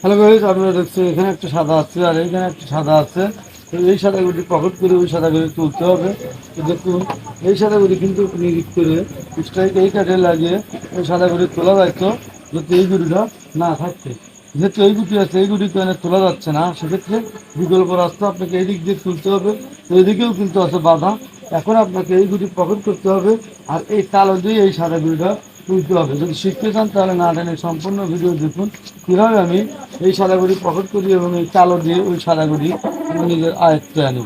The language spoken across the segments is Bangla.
হ্যালো গাইস, আপনারা দেখছেন এখানে একটা সাদা আছে আর এইখানে একটা সাদা আছে। তো এই সাদাগুলি পকেট করে ওই সাদাগুলি তুলতে হবে। তো দেখুন, এই সাদাগুলি কিন্তু নিরিখ করে স্ট্রাইক এই কাঠে লাগিয়ে ওই সাদাগুলি তোলা যাইতো যাতে এই গুড়িটা না থাকছে। যেহেতু এই গুটি আছে, এই গুটি কেন তোলা যাচ্ছে না, সেক্ষেত্রে বিকল্প রাস্তা আপনাকে এই দিক দিয়ে তুলতে হবে। তো এদিকেও কিন্তু আছে বাধা। এখন আপনাকে এই গুটি পকেট করতে হবে আর এই কালো দিয়ে এই সাদা গুড়িটা তুলতে হবে। যদি শিখতে চান তাহলে না টেনে সম্পূর্ণ ভিডিও দেখুন কীভাবে আমি এই সাদাগুড়ি পকেট করি এবং এই কালো দিয়ে ওই সাদাগুড়ি আমি নিজের আয়ত্তে আনি।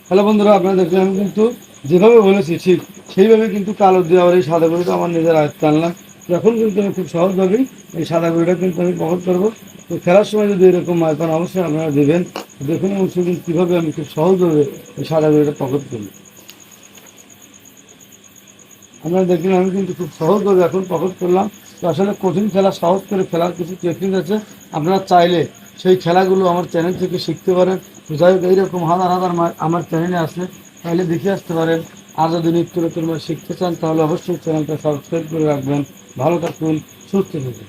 হ্যালো বন্ধুরা, আপনারা দেখলেন আমি কিন্তু যেভাবে বলেছি ঠিক সেইভাবে কিন্তু কালো দিয়ে আবার এই সাদা গুঁড়িটা আমার নিজের আয়ত্তে আনলাম। এখন কিন্তু আমি খুব সহজভাবেই এই সাদা গুঁড়িটা কিন্তু আমি পকেট করবো। তো খেলার সময় যদি এরকম মাছ পান অবশ্যই আপনারা দেবেন। দেখুন অবশ্যই কিন্তু কীভাবে আমি খুব সহজভাবে এই সাদা গুঁড়িটা পকেট করি। আপনারা দেখলেন আমি কিন্তু খুব সহজভাবে এখন পকেট করলাম। তো আসলে কঠিন খেলা সহজ করে ফেলার কিছু টেকনিক আছে, আপনারা চাইলে সেই খেলাগুলো আমার চ্যানেল থেকে শিখতে পারেন। তো যাই হোক, এইরকম হাজার হাজার আমার চ্যানেলে আসলে তাহলে দেখে আসতে পারেন। আর যদি নিত্য নতুন শিখতে চান তাহলে অবশ্যই চ্যানেলটা সাবস্ক্রাইব করে রাখবেন। ভালো থাকুন, সুস্থ থাকুন।